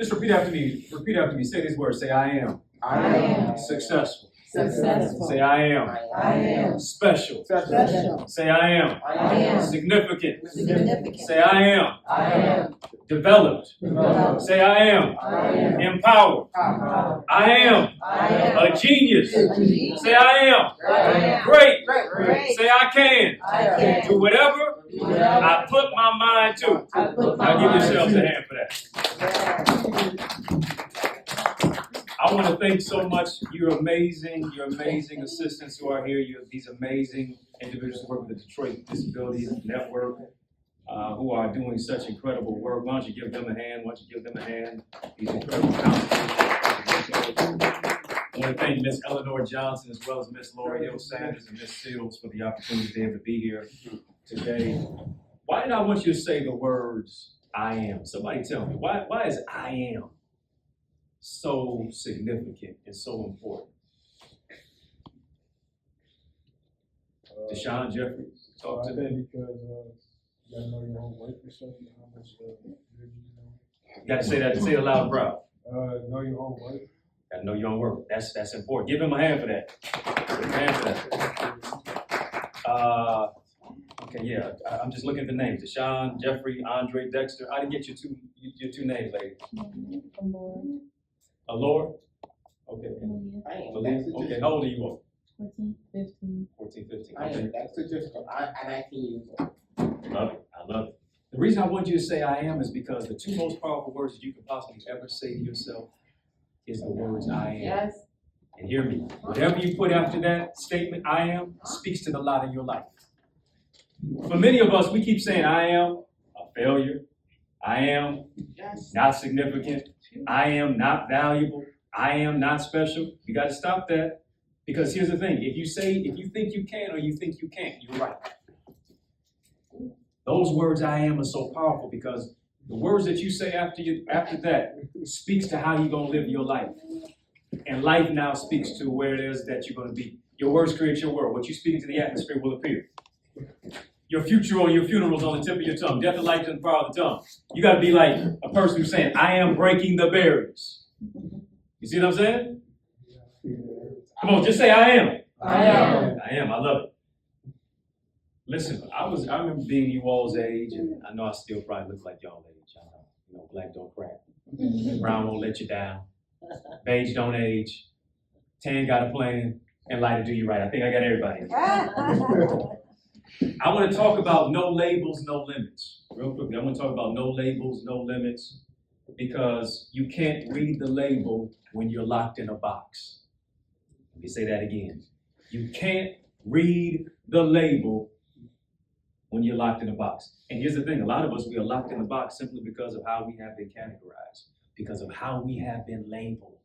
Just repeat after me. Repeat after me. Say these words. Say, I am. I am Successful. successful. Say, I am. I am Special. special. Say, I am. I am Significant. significant. Say, I am. I am Developed. developed. Say, I am. I am Empowered. powerful. I am. I am A genius. a genius. Say, I am. I am Great. great. Say, I can. I can Do whatever do whatever I put my mind to. I put my Now give mind yourselves to. a hand for that. I want to thank so much your amazing assistants who are here. You're these amazing individuals who work with the Detroit Disability Network, who are doing such incredible work. Why don't you give them a hand? Why don't you give them a hand? These incredible counselors. I want to thank Miss Eleanor Johnson as well as Miss Lori Hill Sanders and Miss Seals for the opportunity to be able to be here today. Why did I want you to say the words I am? Somebody tell me. Why is I am so significant and so important? Deshaun Jeffrey, talk to I me. think because you gotta know your own worth or something, how much you You got to say that. Say it loud, bro. know your own worth. Got to know your own work. That's important. Give him a hand for that. Give him a hand for that. Okay, yeah. I'm just looking at the names. Deshaun, Jeffrey, Andre, Dexter. I didn't get your two names, lady. Laura? Okay. Malia? Okay, how old are you all? 14, 15. 14, 15. I Okay. am Dexter Driscoll. I'm 19 years old. Love it. I love it. The reason I want you to say I am is because the two most powerful words that you can possibly ever say to yourself is the words I am. Yes. And hear me. Whatever you put after that statement, I am, speaks to the lot in your life. For many of us, we keep saying I am a failure. I am Yes. not significant. I am not valuable. I am not special. You got to stop that. Because here's the thing. If you think you can or you think you can't, you're right. Those words I am are so powerful because the words that you say after that speaks to how you're going to live your life. And life now speaks to where it is that you're going to be. Your words create your world. What you speak into the atmosphere will appear. Your future or your funeral is on the tip of your tongue. Death and life is in the power of the tongue. You got to be like a person who's saying, I am breaking the barriers. You see what I'm saying? Come on, just say I am. I am. I am. I love it. Listen, I remember being you all's age, and I know I still probably look like y'all age. You know, black don't crack. Brown won't let you down. Beige don't age. Tan got a plan, and lighter do you right. I think I got everybody. I want to talk about no labels, no limits. Real quickly, I want to talk about no labels, no limits, because you can't read the label when you're locked in a box. Let me say that again. You can't read the label when you're locked in a box. And here's the thing, a lot of us, we are locked in a box simply because of how we have been categorized, because of how we have been labeled.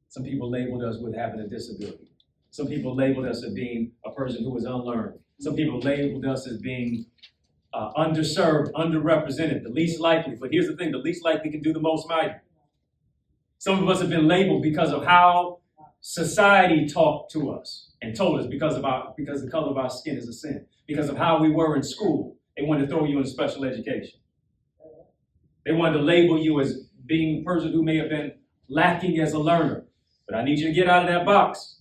Some people labeled us with having a disability. Some people labeled us as being a person who was unlearned. Some people labeled us as being underserved, underrepresented, the least likely. But here's the thing, the least likely can do the most mighty. Some of us have been labeled because of how society talked to us and told us because the color of our skin is a sin, because of how we were in school. They wanted to throw you in special education. They wanted to label you as being a person who may have been lacking as a learner. But I need you to get out of that box.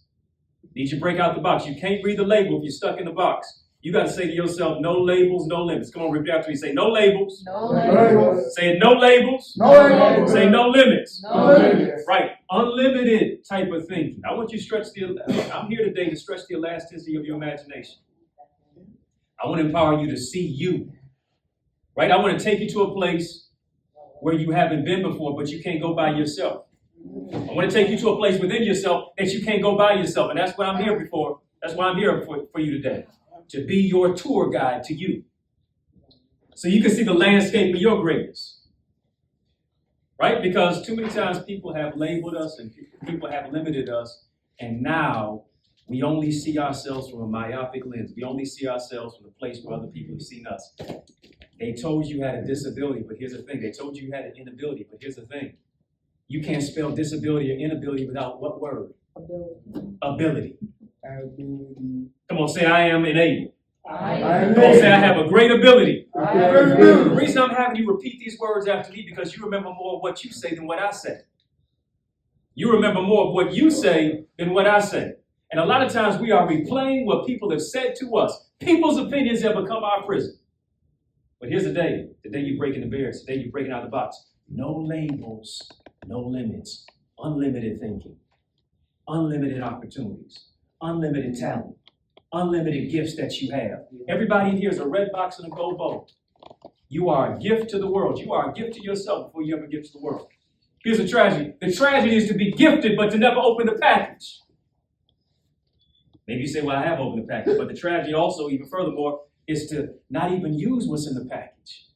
I need you to break out the box. You can't read the label if you're stuck in the box. You got to say to yourself, no labels, no limits. Come on, repeat after me. Say no labels. No labels. Say no labels. No labels. Say no limits. No limits. Right. Unlimited type of thinking. I want you to stretch I'm here today to stretch the elasticity of your imagination. I want to empower you to see you. Right? I want to take you to a place where you haven't been before, but you can't go by yourself. I want to take you to a place within yourself that you can't go by yourself. And that's what I'm here for. That's why I'm here for you today. To be your tour guide to you. So you can see the landscape of your greatness. Right? Because too many times people have labeled us and people have limited us. And now we only see ourselves from a myopic lens. We only see ourselves from the place where other people have seen us. They told you had a disability, but here's the thing. They told you had an inability, but here's the thing. You can't spell disability or inability without what word? Ability. Ability. Come on, say I am enabled. I Come on, say, I have a great ability. The I reason I'm having you repeat these words after me because you remember more of what you say than what I say. You remember more of what you say than what I say. And a lot of times we are replaying what people have said to us. People's opinions have become our prison. But here's the day you're breaking the barriers, the day you're breaking out the box. No labels, no limits, unlimited thinking, unlimited opportunities, unlimited talent, unlimited gifts that you have. Everybody here is a red box and a gold bowl. You are a gift to the world. You are a gift to yourself before you ever give to the world. Here's the tragedy. The tragedy is to be gifted, but to never open the package. Maybe you say, well, I have opened the package, but the tragedy also, even furthermore, is to not even use what's in the package.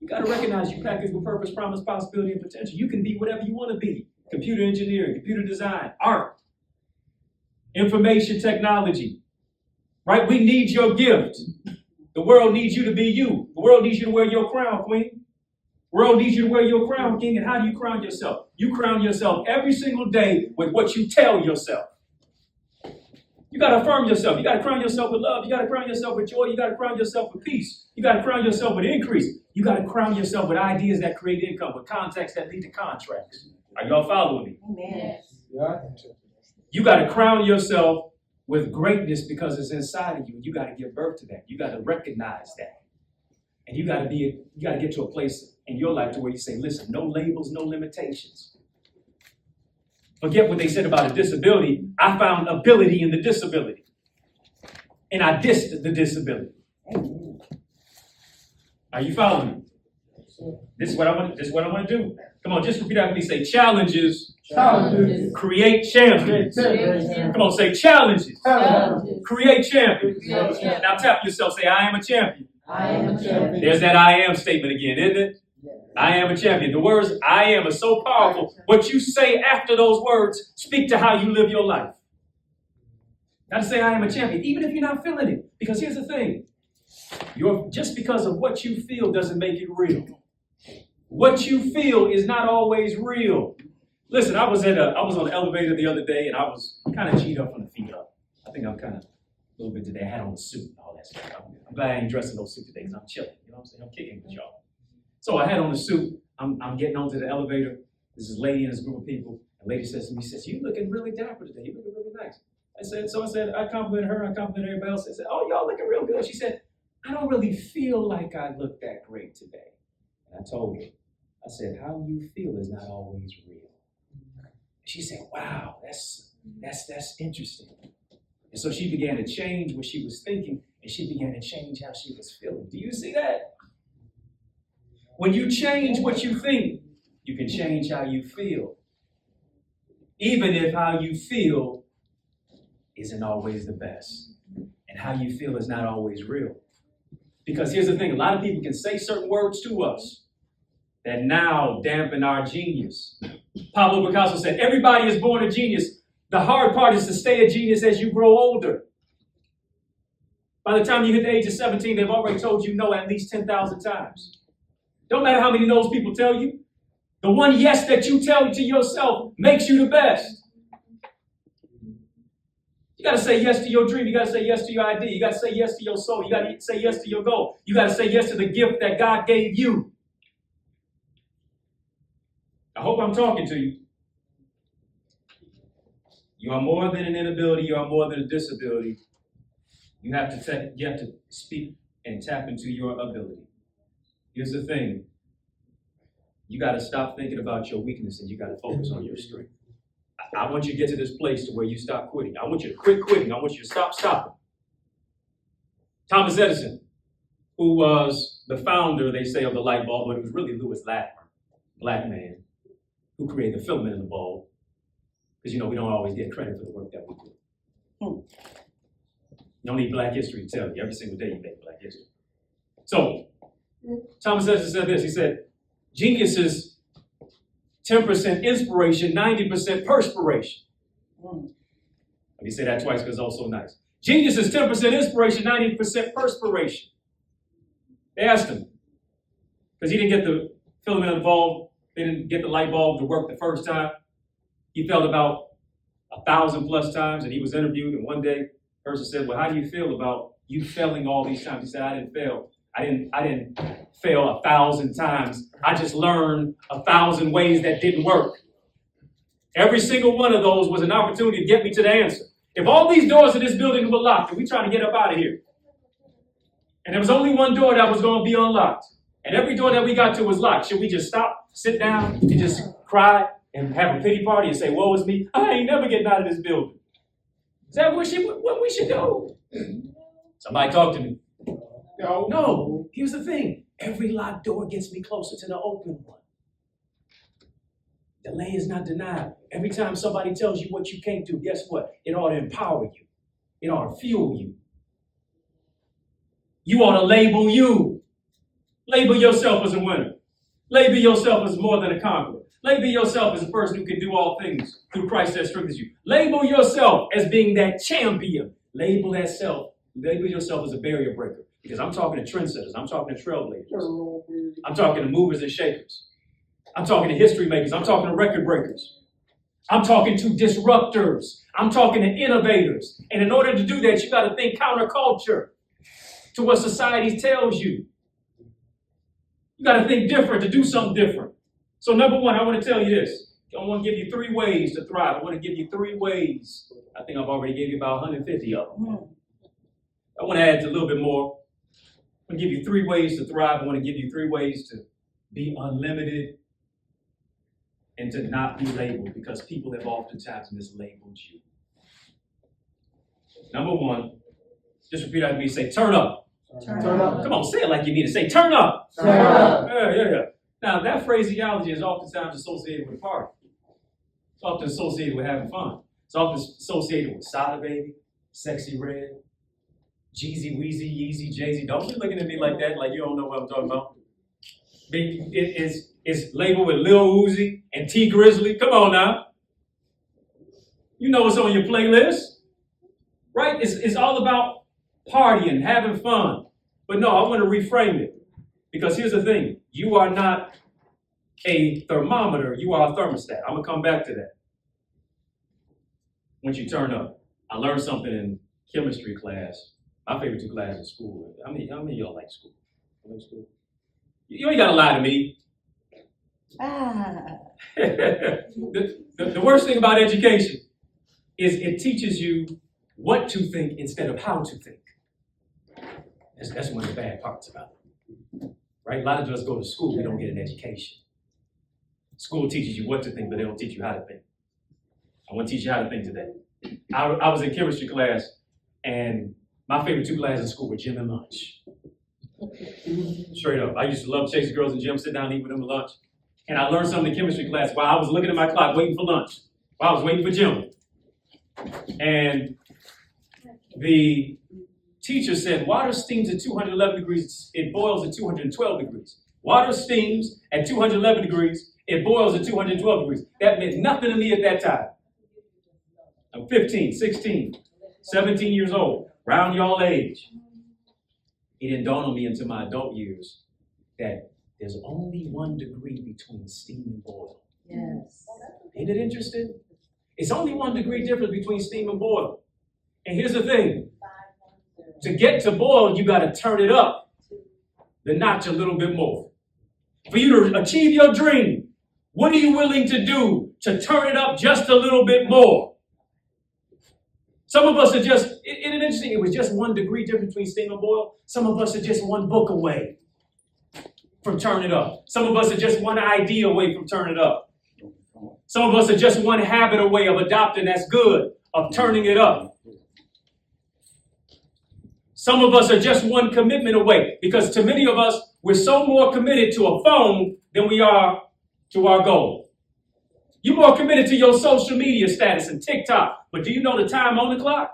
You got to recognize you package with purpose, promise, possibility, and potential. You can be whatever you want to be. Computer engineering, computer design, art, information technology, right? We need your gift. The world needs you to be you. The world needs you to wear your crown, queen. The world needs you to wear your crown, king. And how do you crown yourself? You crown yourself every single day with what you tell yourself. You got to affirm yourself. You got to crown yourself with love. You got to crown yourself with joy. You got to crown yourself with peace. You got to crown yourself with increase. You got to crown yourself with ideas that create income, with contacts that lead to contracts. Are y'all following me? Amen. Yeah. You got to crown yourself with greatness because it's inside of you. You got to give birth to that. You got to recognize that. And you got to get to a place in your life to where you say, listen, no labels, no limitations. Forget what they said about a disability. I found ability in the disability. And I dissed the disability. Amen. Are you following me? This is what I want to do. Come on, just repeat after me. Say challenges. Challenges. Create champions. Come on, say challenges. Create champions. Now tap yourself. Say, I am a champion. I am a champion. There's that I am statement again, isn't it? I am a champion. The words I am are so powerful. What you say after those words speak to how you live your life. Not to say I am a champion, even if you're not feeling it. Because here's the thing. Just because of what you feel doesn't make it real. What you feel is not always real. Listen, I was on the elevator the other day and I was kind of G'd up from the feet up. I think I'm kind of a little bit today. I had on a suit and all that stuff. I'm glad I ain't dressed in those suits today because I'm chilling. You know what I'm saying? I'm kicking with y'all. So I had on the suit. I'm getting onto the elevator. There's this lady and this group of people. And the lady says to me, she says, you looking really dapper today. You looking really nice. I complimented her. I complimented everybody else. I said, oh, y'all looking real good. She said, I don't really feel like I look that great today. And I told her, I said, how you feel is not always real. She said, wow, that's interesting. And so she began to change what she was thinking, and she began to change how she was feeling. Do you see that? When you change what you think, you can change how you feel. Even if how you feel isn't always the best. And how you feel is not always real. Because here's the thing, a lot of people can say certain words to us that now dampen our genius. Pablo Picasso said, everybody is born a genius. The hard part is to stay a genius as you grow older. By the time you hit the age of 17, they've already told you no at least 10,000 times. Don't matter how many no's people tell you. The one yes that you tell to yourself makes you the best. You got to say yes to your dream. You got to say yes to your idea. You got to say yes to your soul. You got to say yes to your goal. You got to say yes to the gift that God gave you. I hope I'm talking to you. You are more than an inability. You are more than a disability. You have to speak and tap into your ability. Here's the thing. You got to stop thinking about your weakness and you got to focus on your strength. I want you to get to this place to where you stop quitting. I want you to quit quitting. I want you to stop stopping. Thomas Edison, who was the founder, they say, of the light bulb, but it was really Louis Latimer, black man, who created the filament in the bulb. Because, we don't always get credit for the work that we do. You don't need Black History to tell you. Every single day you make Black History. So, Thomas Edison said this. He said, genius is 10% inspiration, 90% perspiration. Let me say that twice because it's also nice. Genius is 10% inspiration, 90% perspiration. They asked him, because he didn't get the filament in the bulb, they didn't get the light bulb to work the first time. He failed about 1,000+ times, and he was interviewed, and one day, the person said, well, how do you feel about you failing all these times? He said, I didn't fail. I didn't fail 1,000 times. I just learned 1,000 ways that didn't work. Every single one of those was an opportunity to get me to the answer. If all these doors in this building were locked and we trying to get up out of here, and there was only one door that was going to be unlocked, and every door that we got to was locked, should we just stop, sit down, and just cry and have a pity party and say, woe is me? I ain't never getting out of this building. Is that what we should do? Somebody talk to me. No, here's the thing. Every locked door gets me closer to the open one. Delay is not denied. Every time somebody tells you what you can't do, guess what? It ought to empower you. It ought to fuel you. You ought to label you. Label yourself as a winner. Label yourself as more than a conqueror. Label yourself as a person who can do all things through Christ that strengthens you. Label yourself as being that champion. Label yourself as a barrier breaker. Because I'm talking to trendsetters. I'm talking to trailblazers. I'm talking to movers and shakers. I'm talking to history makers. I'm talking to record breakers. I'm talking to disruptors. I'm talking to innovators. And in order to do that, you got to think counterculture to what society tells you. You got to think different to do something different. So number one, I want to tell you this. I want to give you 3 ways to thrive. I want to give you 3 ways. I think I've already gave you about 150 of them. I want to add a little bit more. I want to give you 3 ways to thrive. I want to give you 3 ways to be unlimited and to not be labeled, because people have oftentimes mislabeled you. Number 1, just repeat after me. Say, turn up. Turn up. Come on, say it like you mean it. Say, turn up. Turn up. Yeah. Now, that phraseology is oftentimes associated with a party. It's often associated with having fun. It's often associated with Sada Baby, Sexy Red, Jeezy, Weezy, Yeezy, Jay-Z. Don't be looking at me like that, like you don't know what I'm talking about. It's labeled with Lil Uzi and T Grizzly. Come on now. You know what's on your playlist, right? It's all about partying, having fun. But no, I want to reframe it. Because here's the thing. You are not a thermometer. You are a thermostat. I'm going to come back to that. Once you turn up. I learned something in chemistry class. My favorite 2 classes in school. How many of y'all like school? You like school? You ain't got to lie to me. The worst thing about education is it teaches you what to think instead of how to think. That's one of the bad parts about it. Right? A lot of us go to school, we don't get an education. School teaches you what to think, but they don't teach you how to think. I want to teach you how to think today. I was in chemistry class, and my favorite 2 classes in school were gym and lunch. Straight up. I used to love chasing girls in gym, sit down and eat with them at lunch. And I learned something in chemistry class while I was looking at my clock, waiting for lunch, while I was waiting for gym. And the teacher said, water steams at 211 degrees, it boils at 212 degrees. Water steams at 211 degrees, it boils at 212 degrees. That meant nothing to me at that time. I'm 15, 16, 17 years old, around y'all age. It didn't dawn on me until my adult years that there's only 1 degree between steam and boil. Yes. Ain't it interesting? It's only 1 degree difference between steam and boil. And here's the thing. To get to boil, you got to turn it up the notch a little bit more. For you to achieve your dream, what are you willing to do to turn it up just a little bit more? Some of us are just, isn't it interesting? It was just 1 degree difference between steam and boil. Some of us are just 1 book away from turning it up. Some of us are just 1 idea away from turning it up. Some of us are just 1 habit away of adopting that's good, of turning it up. Some of us are just 1 commitment away, because to many of us, we're so more committed to a phone than we are to our goal. You're more committed to your social media status and TikTok, but do you know the time on the clock?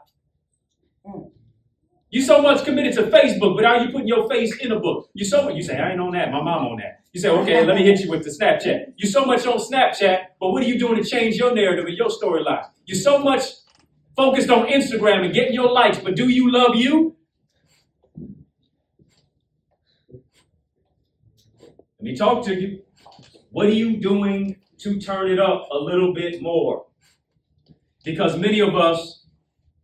You so much committed to Facebook, but are you putting your face in a book? You say, I ain't on that, my mom on that. You say, okay, let me hit you with the Snapchat. You so much on Snapchat, but what are you doing to change your narrative and your storyline? You're so much focused on Instagram and getting your likes, but do you love you? Let me talk to you. What are you doing to turn it up a little bit more? Because many of us,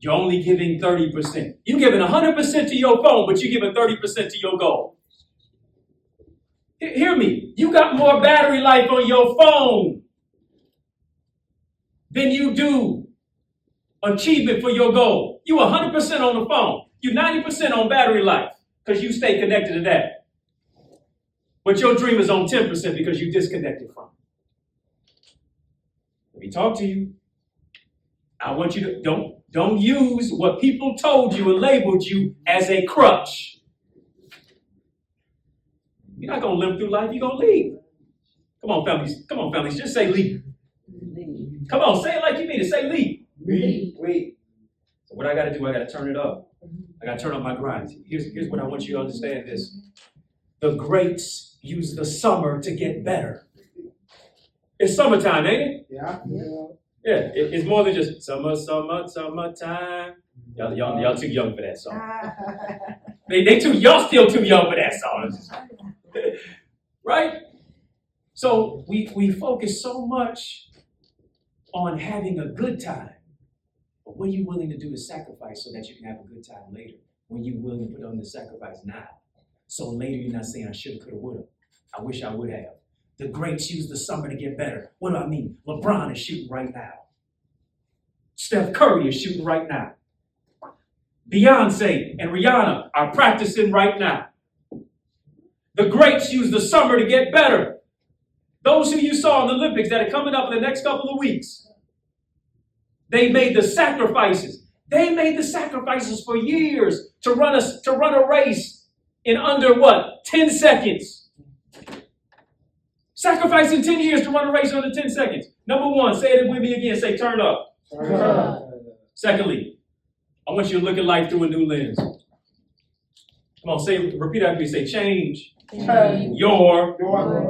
You're only giving 30%. You're giving 100% to your phone, but you're giving 30% to your goal. Hear me. You got more battery life on your phone than you do achievement for your goal. You 100% on the phone. You 90% on battery life because you stay connected to that. But your dream is on 10% because you disconnected from it. Let me talk to you. I want you to don't use what people told you and labeled you as a crutch. You're not going to limp through life. You're going to leave. Come on, families. Come on, families. Just say leave. Come on, say it like you mean it. Say leave. Leave. So what I got to do, I got to turn it up. I got to turn up my grind. Here's what I want you to understand this. The greats use the summer to get better. It's summertime, ain't it? Yeah. Yeah, it's more than just summertime. Y'all too young for that song. Y'all still too young for that song. Right? So we focus so much on having a good time. But what are you willing to do to sacrifice so that you can have a good time later? When you willing to put on the sacrifice now? So later you're not saying I shoulda, coulda, woulda. I wish I would have. The greats use the summer to get better. What do I mean? LeBron is shooting right now. Steph Curry is shooting right now. Beyonce and Rihanna are practicing right now. The greats use the summer to get better. Those who you saw in the Olympics that are coming up in the next couple of weeks, they made the sacrifices. They made the sacrifices for years to run a race in under what? 10 seconds. Sacrificing 10 years to run a race under 10 seconds. Number one, say it with me again. Say turn up. Turn up. Secondly, I want you to look at life through a new lens. Come on, repeat after me. Say change your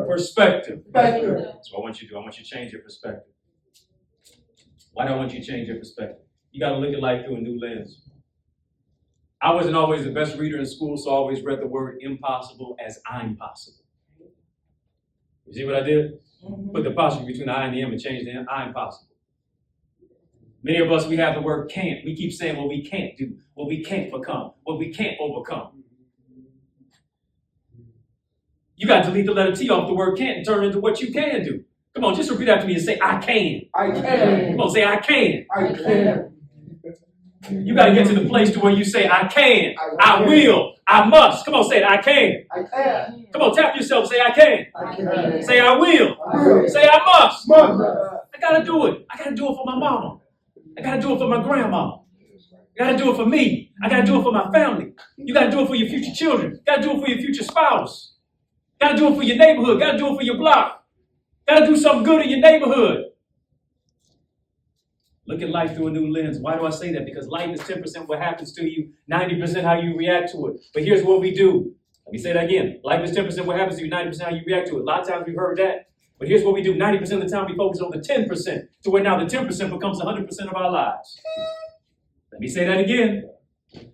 perspective. That's what I want you to do. I want you to change your perspective. Why do I want you to change your perspective? You got to look at life through a new lens. I wasn't always the best reader in school, so I always read the word impossible as I'm possible. You see what I did? Put the apostrophe between the I and the M and change the M. I'm possible. Many of us, we have the word can't. We keep saying what we can't do, what we can't become, what we can't overcome. You got to delete the letter T off the word can't and turn it into what you can do. Come on, just repeat after me and say, I can. I can. Come on, say, I can. I can. You got to get to the place to where you say, I can, I will, I must. Come on, say it, I can. I can. Come on, tap yourself, say, I can. I can. Say, I will. will. Say, I must. Must. I got to do it. I got to do it for my mama. I got to do it for my grandma. I got to do it for me. I got to do it for my family. You got to do it for your future children. Got to do it for your future spouse. Got to do it for your neighborhood. Got to do it for your block. Got to do something good in your neighborhood. Look at life through a new lens. Why do I say that? Because life is 10% what happens to you, 90% how you react to it. But here's what we do. Let me say that again. Life is 10% what happens to you, 90% how you react to it. A lot of times we've heard that. But here's what we do. 90% of the time we focus on the 10% to where now the 10% becomes 100% of our lives. Let me say that again.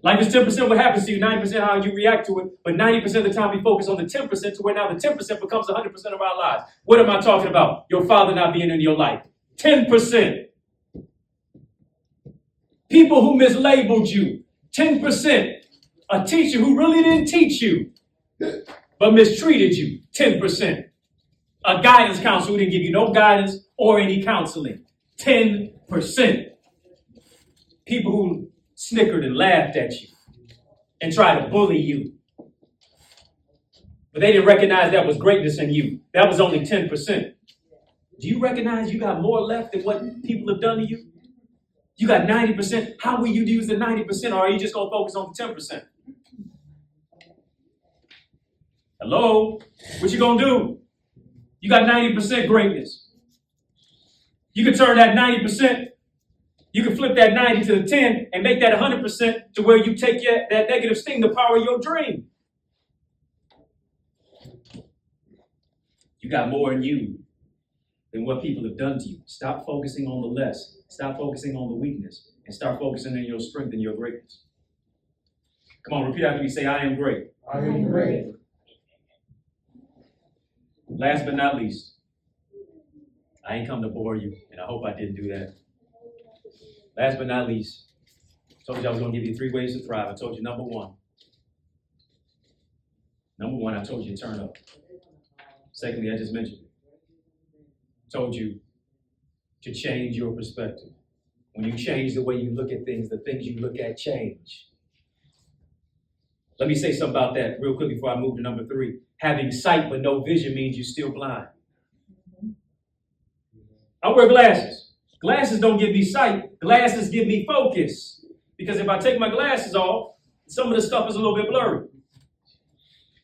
Life is 10% what happens to you, 90% how you react to it. But 90% of the time we focus on the 10% to where now the 10% becomes 100% of our lives. What am I talking about? Your father not being in your life. 10%. People who mislabeled you. 10%. A teacher who really didn't teach you, but mistreated you. 10%. A guidance counselor who didn't give you no guidance or any counseling. 10%. People who snickered and laughed at you and tried to bully you. But they didn't recognize that was greatness in you. That was only 10%. Do you recognize you got more left than what people have done to you? You got 90%. How will you use the 90%, or are you just going to focus on the 10%? Hello? What you going to do? You got 90% greatness. You can turn that 90%, you can flip that 90 to the 10 and make that 100% to where you take that negative sting to power your dream. You got more in you than what people have done to you. Stop focusing on the less. Stop focusing on the weakness and start focusing on your strength and your greatness. Come on, repeat after me. Say, I am great. I am great. Last but not least, I ain't come to bore you, and I hope I didn't do that. Last but not least, Told you I was going to give you 3 ways to thrive. I told you number one, I told you to turn up. Secondly, I just mentioned it. Told you to change your perspective. When you change the way you look at things, the things you look at change. Let me say something about that real quick before I move to number 3. Having sight but no vision means you're still blind. I wear glasses. Glasses don't give me sight. Glasses give me focus. Because if I take my glasses off, some of the stuff is a little bit blurry.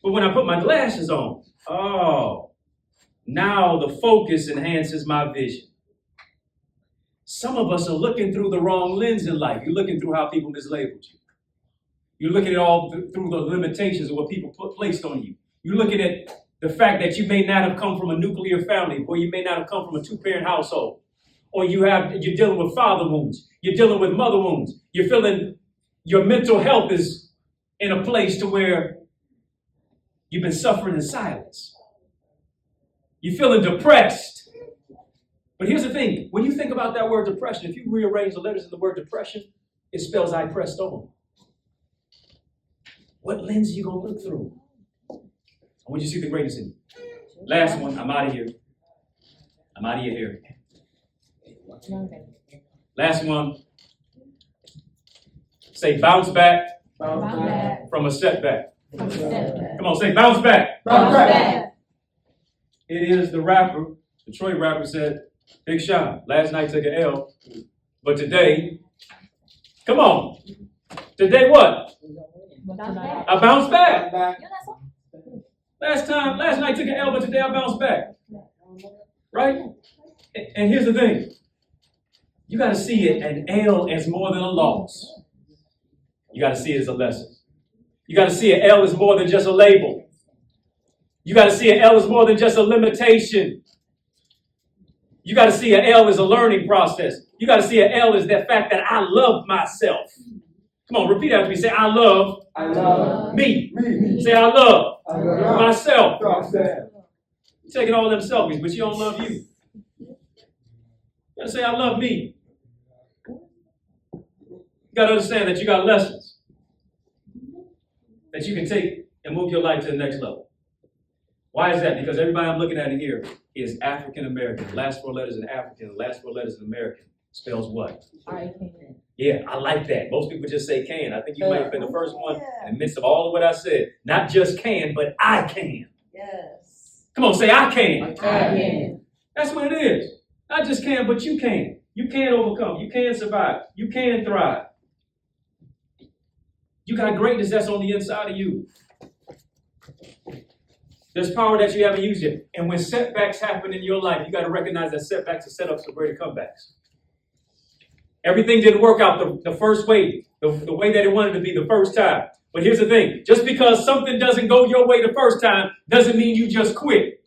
But when I put my glasses on, now the focus enhances my vision. Some of us are looking through the wrong lens in life. You're looking through how people mislabeled you. You're looking at all through the limitations of what people placed on you. You're looking at the fact that you may not have come from a nuclear family, or you may not have come from a 2-parent household, or you're dealing with father wounds. You're dealing with mother wounds. You're feeling your mental health is in a place to where you've been suffering in silence. You're feeling depressed. But here's the thing. When you think about that word depression, if you rearrange the letters in the word depression, it spells I pressed on. What lens are you going to look through? I want you to see the greatness in you. Last one. I'm out of here. Here. Last one. Say bounce back, from a setback. Come on, say bounce back. It is the rapper, Detroit rapper said, Big Sean, last night took an L, but today, come on. Today what? I bounced back. Last night took an L, but today I bounced back. Right? And here's the thing. You got to see it, an L as more than a loss. You got to see it as a lesson. You got to see an L as more than just a label. You got to see an L as more than just a limitation. You got to see an L as a learning process. You got to see an L as the fact that I love myself. Come on, repeat after me. Say, I love me. Say, I love myself. You're taking all them selfies, but you don't love you. You got to say, I love me. You got to understand that you got lessons that you can take and move your life to the next level. Why is that? Because everybody I'm looking at in here is African American. The last 4 letters in African, the last 4 letters in American spells what? I can. Yeah, I like that. Most people just say can. I think you might have been the first one in the midst of all of what I said. Not just can, but I can. Yes. Come on, say I can. I can. That's what it is. Not just can, but you can. You can overcome. You can survive. You can thrive. You got greatness that's on the inside of you. There's power that you haven't used yet. And when setbacks happen in your life, you got to recognize that setbacks are setups for greater comebacks. Everything didn't work out the first way, the way that it wanted to be the first time. But here's the thing. Just because something doesn't go your way the first time doesn't mean you just quit.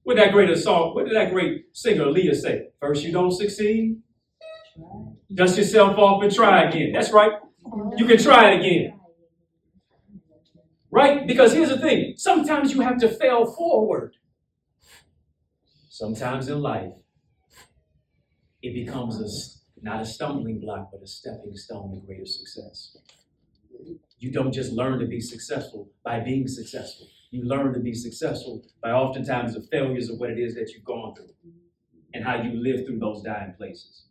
What did that great singer Leah say? First you don't succeed, dust yourself off and try again. That's right. You can try it again. Right? Because here's the thing. Sometimes you have to fail forward. Sometimes in life, it becomes not a stumbling block, but a stepping stone to greater success. You don't just learn to be successful by being successful. You learn to be successful by oftentimes the failures of what it is that you've gone through and how you live through those dying places.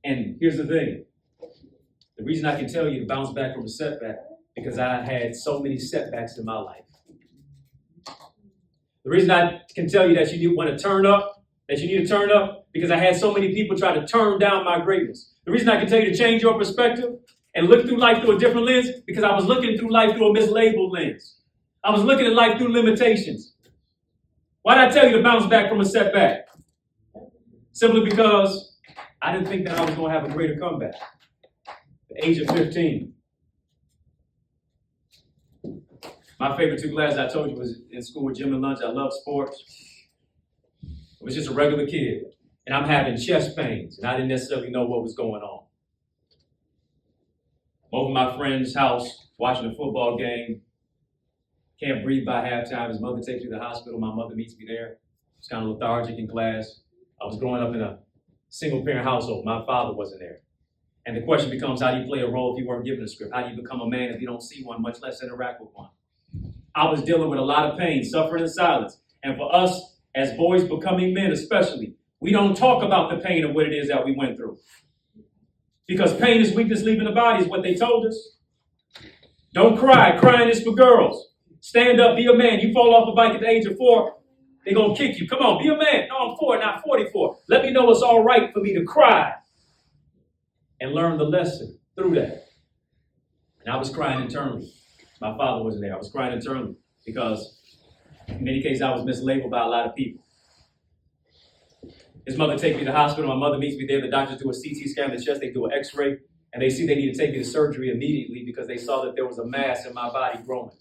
And here's the thing. The reason I can tell you to bounce back from a setback, because I had so many setbacks in my life. The reason I can tell you that you want to turn up, because I had so many people try to turn down my greatness. The reason I can tell you to change your perspective and look through life through a different lens, because I was looking through life through a mislabeled lens. I was looking at life through limitations. Why did I tell you to bounce back from a setback? Simply because I didn't think that I was going to have a greater comeback. At the age of 15. My favorite 2 classes I told you was in school with gym and lunch. I love sports. I was just a regular kid. And I'm having chest pains. And I didn't necessarily know what was going on. I'm over my friend's house watching a football game. Can't breathe by halftime. His mother takes me to the hospital. My mother meets me there. I was kind of lethargic in class. I was growing up in a single-parent household. My father wasn't there. And the question becomes, how do you play a role if you weren't given a script? How do you become a man if you don't see one, much less interact with one? I was dealing with a lot of pain, suffering, and silence. And for us, as boys becoming men especially, we don't talk about the pain of what it is that we went through. Because pain is weakness leaving the body is what they told us. Don't cry. Crying is for girls. Stand up, be a man. You fall off a bike at the age of 4, they're going to kick you. Come on, be a man. No, I'm 4, not 44. Let me know it's all right for me to cry. And learn the lesson through that. And I was crying internally. My father wasn't there. I was crying internally because in many cases I was mislabeled by a lot of people. His mother takes me to the hospital. My mother meets me there. The doctors do a CT scan of the chest. They do an x-ray. And they see they need to take me to surgery immediately because they saw that there was a mass in my body growing.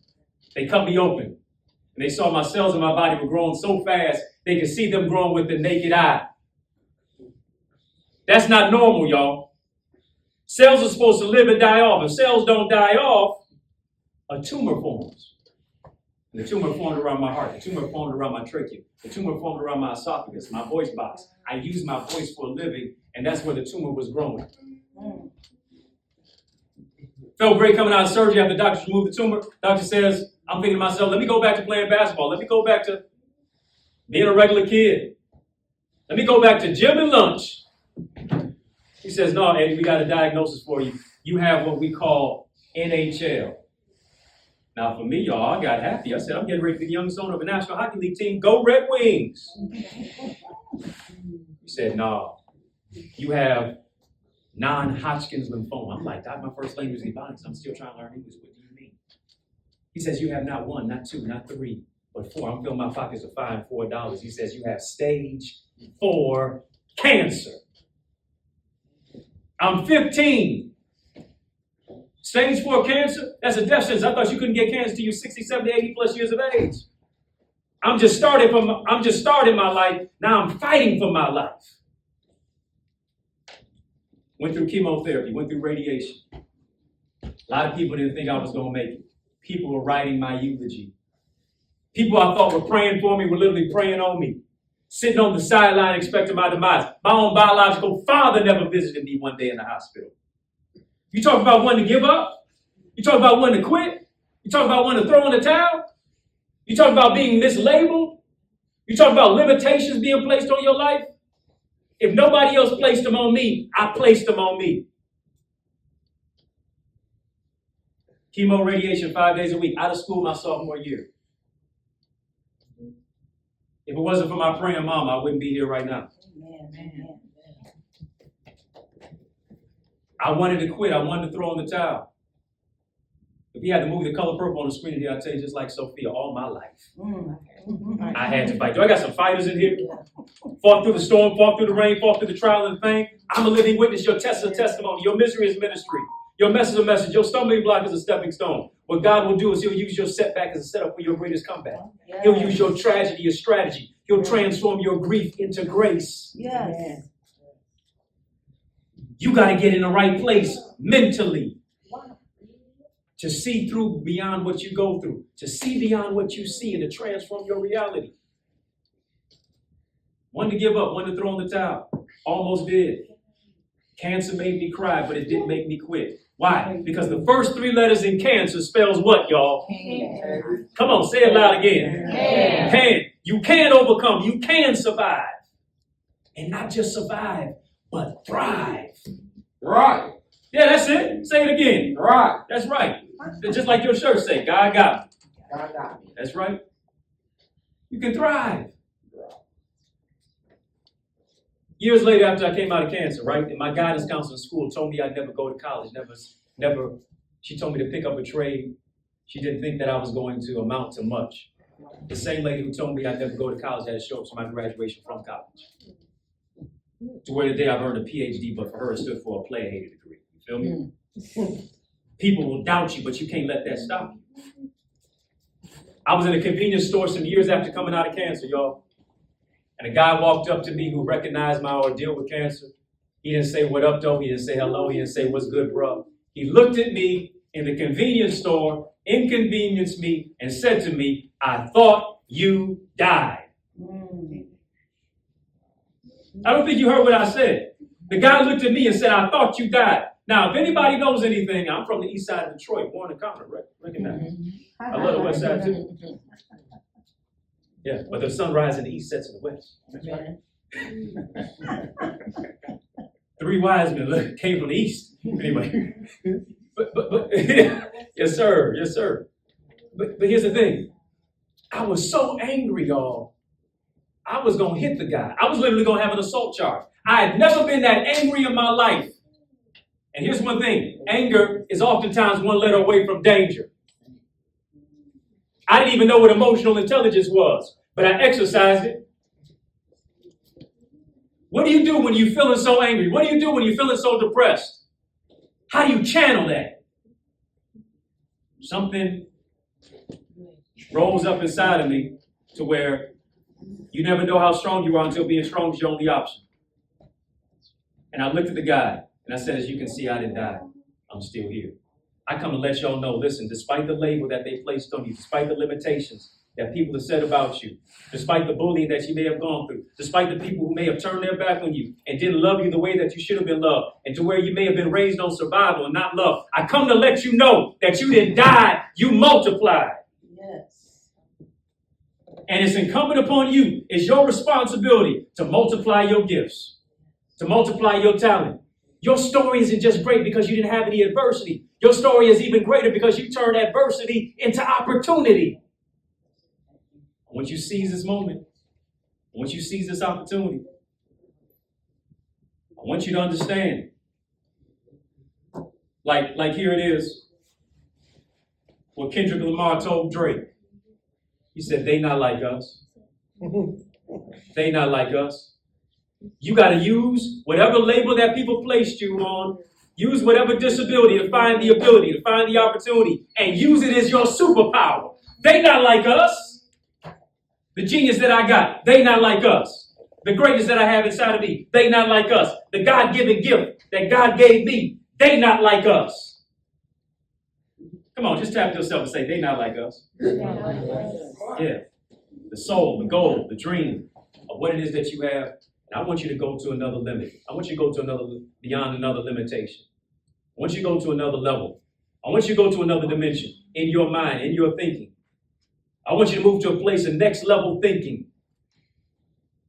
They cut me open. And they saw my cells in my body were growing so fast, they could see them growing with the naked eye. That's not normal, y'all. Cells are supposed to live and die off. If cells don't die off, a tumor forms. And the tumor formed around my heart. The tumor formed around my trachea. The tumor formed around my esophagus, my voice box. I use my voice for a living, and that's where the tumor was growing. Felt great coming out of surgery after the doctors removed the tumor. Doctor says, I'm thinking to myself, let me go back to playing basketball. Let me go back to being a regular kid. Let me go back to gym and lunch. He says, no, Eddie, we got a diagnosis for you. You have what we call NHL. Now, for me, y'all, I got happy. I said, I'm getting ready to be the youngest owner of a National Hockey League team. Go Red Wings. He said, no, you have non-Hodgkin's lymphoma. I'm like, Doc, my first language is Ebonics. I'm still trying to learn English. What do you mean? He says, you have not 1, not 2, not 3, but 4. I'm filling my pockets with $4. He says, you have stage 4 cancer. I'm 15. Stage 4 cancer? That's a death sentence. I thought you couldn't get cancer till you're 60, 70, 80 plus years of age. I'm just starting my life. Now I'm fighting for my life. Went through chemotherapy, went through radiation. A lot of people didn't think I was going to make it. People were writing my eulogy. People I thought were praying for me were literally praying on me. Sitting on the sideline expecting my demise. My own biological father never visited me one day in the hospital. You talk about wanting to give up? You talk about wanting to quit? You talk about wanting to throw in the towel? You talk about being mislabeled? You talk about limitations being placed on your life? If nobody else placed them on me, I placed them on me. Chemo, radiation, 5 days a week, out of school my sophomore year. If it wasn't for my praying mom, I wouldn't be here right now. Amen. I wanted to quit. I wanted to throw in the towel. If you had the movie The Color Purple on the screen here, I'll tell you just like Sophia, all my life, I had to fight. Do I got some fighters in here? Fought through the storm, fought through the rain, fought through the trial and the pain. I'm a living witness. Your test is a testimony. Your misery is ministry. Your mess is a message. Your stumbling block is a stepping stone. What God will do is he'll use your setback as a setup for your greatest comeback. He'll use your tragedy as strategy. He'll transform your grief into grace. Yes. You got to get in the right place mentally to see through beyond what you go through, to see beyond what you see and to transform your reality. One to give up, one to throw in the towel. Almost did. Cancer made me cry, but it didn't make me quit. Why? Because the first 3 letters in cancer spells what, y'all? Can. Come on, say it loud again. Can. You can overcome. You can survive. And not just survive, but thrive. Right. Yeah, that's it. Say it again. Right. That's right. Just like your shirt say, God got me. God got me. That's right. You can thrive. Years later, after I came out of cancer, right, and my guidance counselor in school told me I'd never go to college, never. She told me to pick up a trade. She didn't think that I was going to amount to much. The same lady who told me I'd never go to college had to show up to my graduation from college. To where today I've earned a PhD, but for her it stood for a player-hated degree. You feel me? People will doubt you, but you can't let that stop you. I was in a convenience store some years after coming out of cancer, y'all. And a guy walked up to me who recognized my ordeal with cancer. He didn't say, what up, though? He didn't say hello. He didn't say, what's good, bro? He looked at me in the convenience store, inconvenienced me, and said to me, I thought you died. I don't think you heard what I said. The guy looked at me and said, I thought you died. Now, if anybody knows anything, I'm from the east side of Detroit, Warren County, right? Recognize. I love the west side too. Yeah, but the sunrise in the east sets in the west. That's right. 3 wise men came from the east. Anyway. But yes, sir. Yes, sir. But here's the thing. I was so angry, y'all. I was going to hit the guy. I was literally going to have an assault charge. I had never been that angry in my life. And here's one thing. Anger is oftentimes one letter away from danger. I didn't even know what emotional intelligence was, but I exercised it. What do you do when you're feeling so angry? What do you do when you're feeling so depressed? How do you channel that? Something rolls up inside of me to where you never know how strong you are until being strong is your only option. And I looked at the guy and I said, as you can see, I didn't die. I'm still here. I come to let y'all know, listen, despite the label that they placed on you, despite the limitations that people have said about you, despite the bullying that you may have gone through, despite the people who may have turned their back on you and didn't love you the way that you should have been loved, and to where you may have been raised on survival and not love, I come to let you know that you didn't die, you multiplied. Yes. And it's incumbent upon you, it's your responsibility to multiply your gifts, to multiply your talent. Your story isn't just great because you didn't have any adversity. Your story is even greater because you turned adversity into opportunity. Once you seize this moment, once you seize this opportunity, I want you to understand, like here it is, what Kendrick Lamar told Drake. He said, they not like us. They not like us. You got to use whatever label that people placed you on, use whatever disability to find the ability, to find the opportunity, and use it as your superpower. They not like us. The genius that I got, they not like us. The greatness that I have inside of me, they not like us. The God-given gift that God gave me, they not like us. Come on, just tap yourself and say, they not like us. Yeah. The soul, the goal, the dream of what it is that you have. And I want you to go to another limit. I want you to go to beyond another limitation. I want you to go to another level. I want you to go to another dimension in your mind, in your thinking. I want you to move to a place of next level thinking.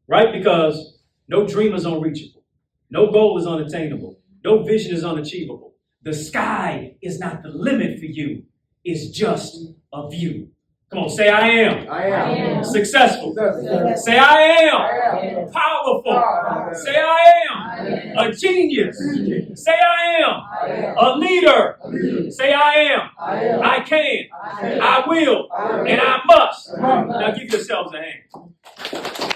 Right? Because no dream is unreachable. No goal is unattainable. No vision is unachievable. The sky is not the limit for you. It's just a view. Come on, say I am. I am. Successful. Successful. Say I am. I am. Powerful. Say I am. A genius. Say I am. A leader. Say I am. I can. I will. And I must. Now give yourselves a hand.